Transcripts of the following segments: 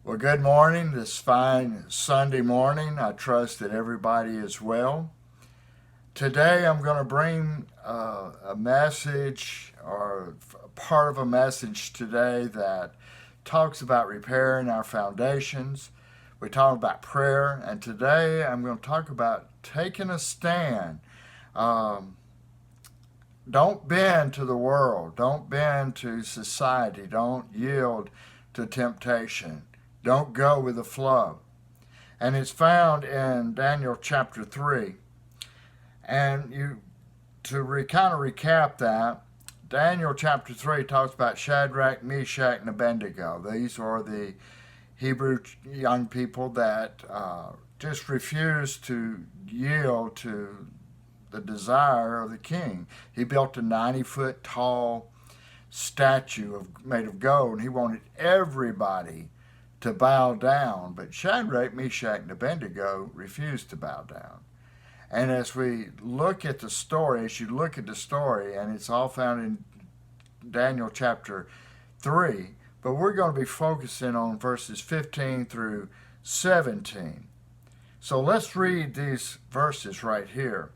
Well, good morning, this fine Sunday morning. I trust that everybody is well. Today I'm going to bring a message or part of a message today that talks about repairing our foundations. We talk about prayer, and today I'm going to talk about taking a stand. Um, don't bend to the world, don't bend to society, don't yield to temptation, don't go with the flow. And it's found in Daniel chapter 3. And kind of recap that, Daniel chapter 3 talks about Shadrach, Meshach, and Abednego. These are the Hebrew young people that just refused to yield to the desire of the king. He built a 90-foot tall statue made of gold, and he wanted everybody to bow down. But Shadrach, Meshach, and Abednego refused to bow down. And as we look at the story, and it's all found in Daniel chapter 3, but we're going to be focusing on verses 15 through 17. So let's read these verses right here.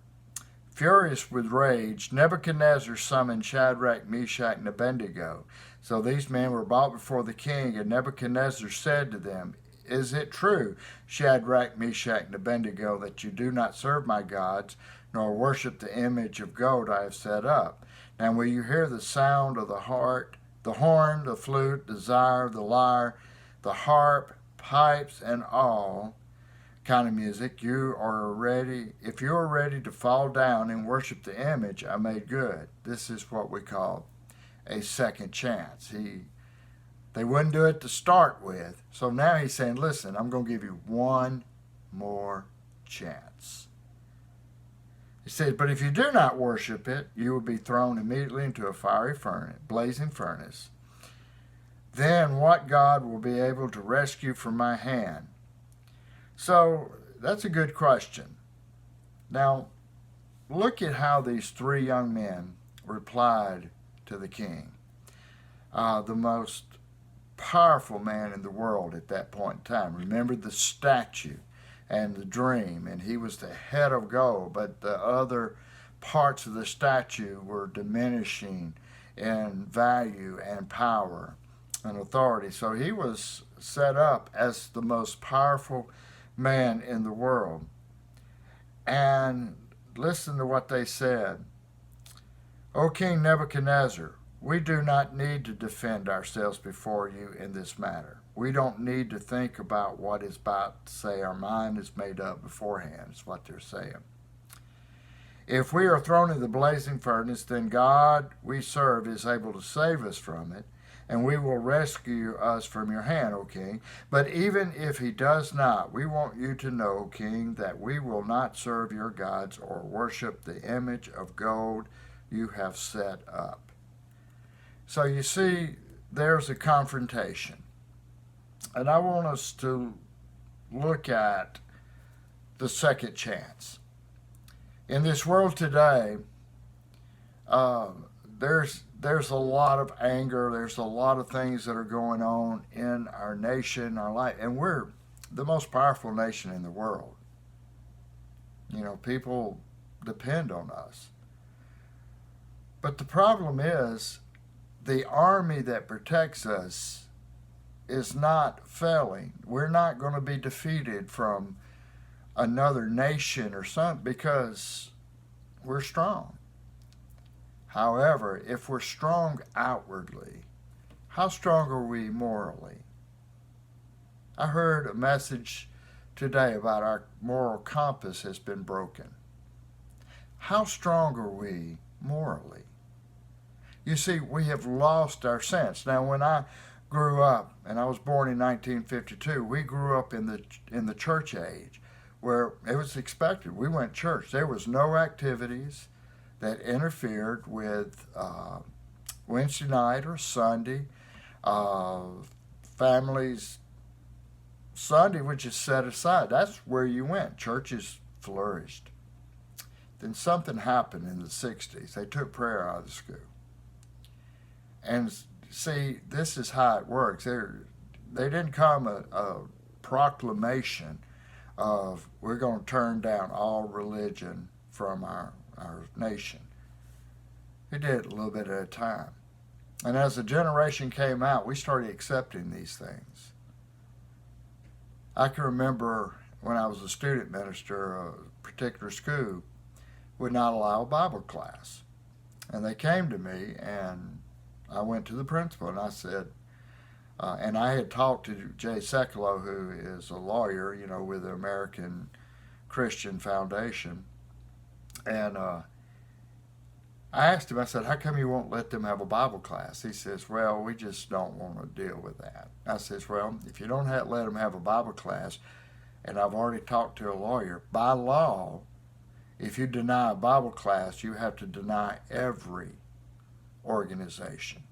Furious with rage, Nebuchadnezzar summoned Shadrach, Meshach, and Abednego. So these men were brought before the king, and Nebuchadnezzar said to them, "Is it true, Shadrach, Meshach, and Abednego, that you do not serve my gods, nor worship the image of gold I have set up? Now will you hear the sound of the horn, the flute, the lyre, the harp, pipes, and all kind of music? If you are ready to fall down and worship the image I made good." This is what we call a second chance. They wouldn't do it to start with, so now he's saying, listen, I'm going to give you one more chance. He said, but if you do not worship it, you will be thrown immediately into a fiery furnace, blazing furnace. Then what God will be able to rescue from my hand? So that's a good question. Now, look at how these three young men replied to the king. The most powerful man in the world at that point in time. Remember the statue and the dream, and he was the head of gold, but the other parts of the statue were diminishing in value and power and authority. So he was set up as the most powerful man in the world. And listen to what they said. "O King Nebuchadnezzar, we do not need to defend ourselves before you in this matter. We don't need to think about what is about to say. Our mind is made up beforehand," is what they're saying. "If we are thrown in the blazing furnace, then God we serve is able to save us from it, and we will rescue us from your hand, O king. But even if he does not, we want you to know, king, that we will not serve your gods or worship the image of gold you have set up." So you see, there's a confrontation. And I want us to look at the second chance. In this world today, there's a lot of anger. There's a lot of things that are going on in our nation, our life, and we're the most powerful nation in the world. People depend on us. But the problem is, the army that protects us is not failing. We're not going to be defeated from another nation or something because we're strong. However, if we're strong outwardly, how strong are we morally? I heard a message today about our moral compass has been broken. How strong are we morally? You see, we have lost our sense. Now, when I grew up, and I was born in 1952, we grew up in the church age where it was expected. We went to church. There was no activities that interfered with Wednesday night or Sunday. Families, Sunday was just set aside. That's where you went. Churches flourished. Then something happened in the 60s. They took prayer out of the school. And see, this is how it works. they didn't come a proclamation of we're going to turn down all religion from our nation. He did it a little bit at a time. And as the generation came out, we started accepting these things. I can remember when I was a student minister, a particular school would not allow a Bible class. And they came to me, and I went to the principal, and I said, and I had talked to Jay Sekulow, who is a lawyer, with the American Christian Foundation. And I asked him, I said, how come you won't let them have a Bible class? He says, well, we just don't want to deal with that. I says, well, if you don't let them have a Bible class, and I've already talked to a lawyer, by law, if you deny a Bible class, you have to deny every organization.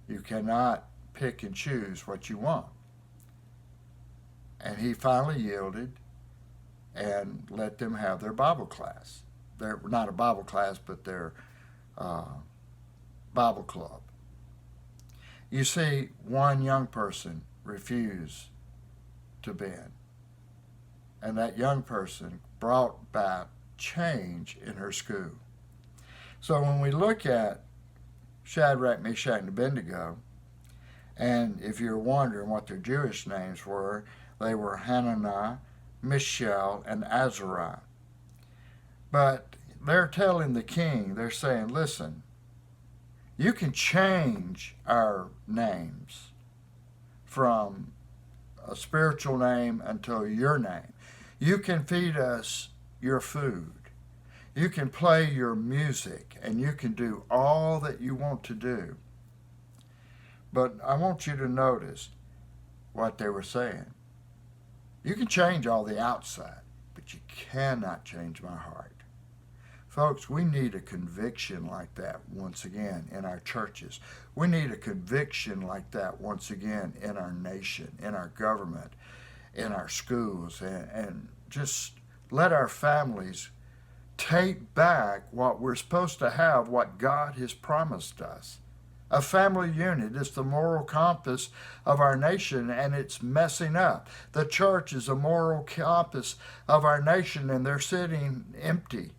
You cannot pick and choose what you want. And he finally yielded and let them have their Bible class. They're not a Bible class, but their Bible club. You see, one young person refused to bend. And that young person brought back change in her school. So when we look at Shadrach, Meshach, and Abednego, and if you're wondering what their Jewish names were, they were Hananiah, Mishael, and Azariah. But they're telling the king, they're saying, listen, you can change our names from a spiritual name until your name. You can feed us your food. You can play your music, and you can do all that you want to do. But I want you to notice what they were saying. You can change all the outside, but you cannot change my heart. Folks, we need a conviction like that once again in our churches. We need a conviction like that once again in our nation, in our government, in our schools, and just let our families take back what we're supposed to have, what God has promised us. A family unit is the moral compass of our nation, and it's messing up. The church is a moral compass of our nation, and they're sitting empty.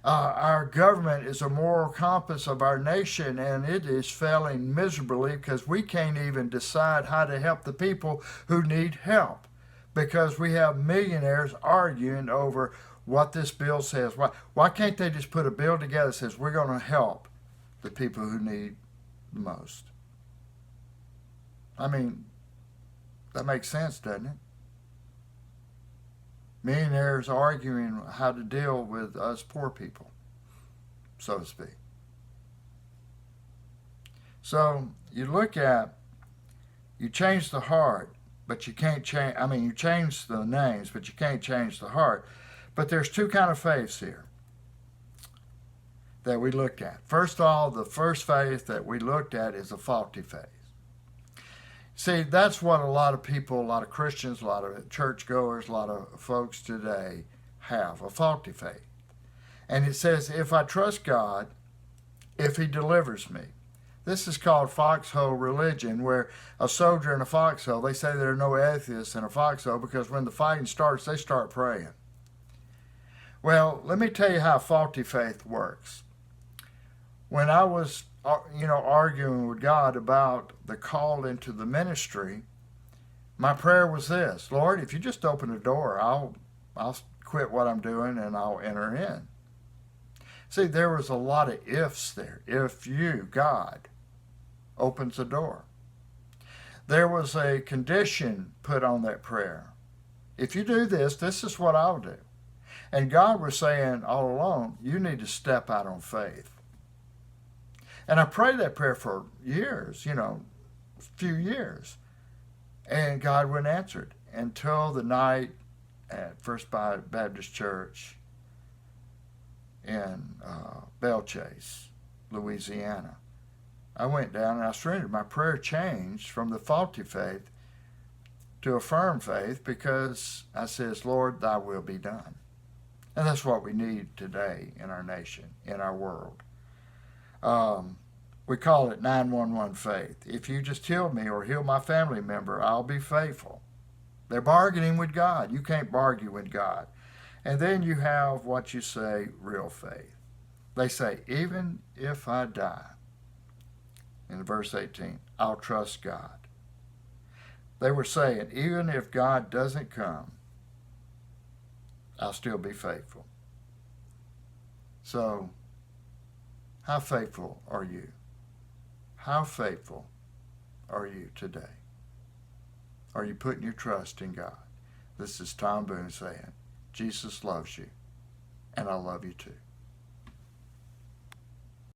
Our government is a moral compass of our nation, and it is failing miserably because we can't even decide how to help the people who need help, because we have millionaires arguing over what this bill says. Why can't they just put a bill together that says we're going to help the people who need the most? I mean, that makes sense, doesn't it? Millionaires arguing how to deal with us poor people, so to speak. So you look at, you change the heart, but you can't change, you change the names, but you can't change the heart. But there's two kind of faiths here that we looked at. First of all, the first faith that we looked at is a faulty faith. See, that's what a lot of people, a lot of Christians, a lot of churchgoers, a lot of folks today have, a faulty faith. And it says, if I trust God, if he delivers me. This is called foxhole religion, where a soldier in a foxhole, they say there are no atheists in a foxhole because when the fighting starts, they start praying. Well, let me tell you how faulty faith works. When I was, arguing with God about the call into the ministry, my prayer was this: Lord, if you just open the door, I'll quit what I'm doing and I'll enter in. See, there was a lot of ifs there. If you, God, opens the door. There was a condition put on that prayer. If you do this, this is what I'll do. And God was saying all along, you need to step out on faith. And I prayed that prayer for years, a few years. And God wouldn't answer it until the night at First Baptist Church in Belle Chasse, Louisiana. I went down and I surrendered. My prayer changed from the faulty faith to a firm faith because I says, Lord, thy will be done. And that's what we need today in our nation, in our world. We call it 911 faith. If you just heal me or heal my family member, I'll be faithful. They're bargaining with God. You can't bargain with God. And then you have what you say, real faith. They say, even if I die, in verse 18, I'll trust God. They were saying, even if God doesn't come, I'll still be faithful. So, how faithful are you? How faithful are you today? Are you putting your trust in God? This is Tom Boone saying, Jesus loves you, and I love you too.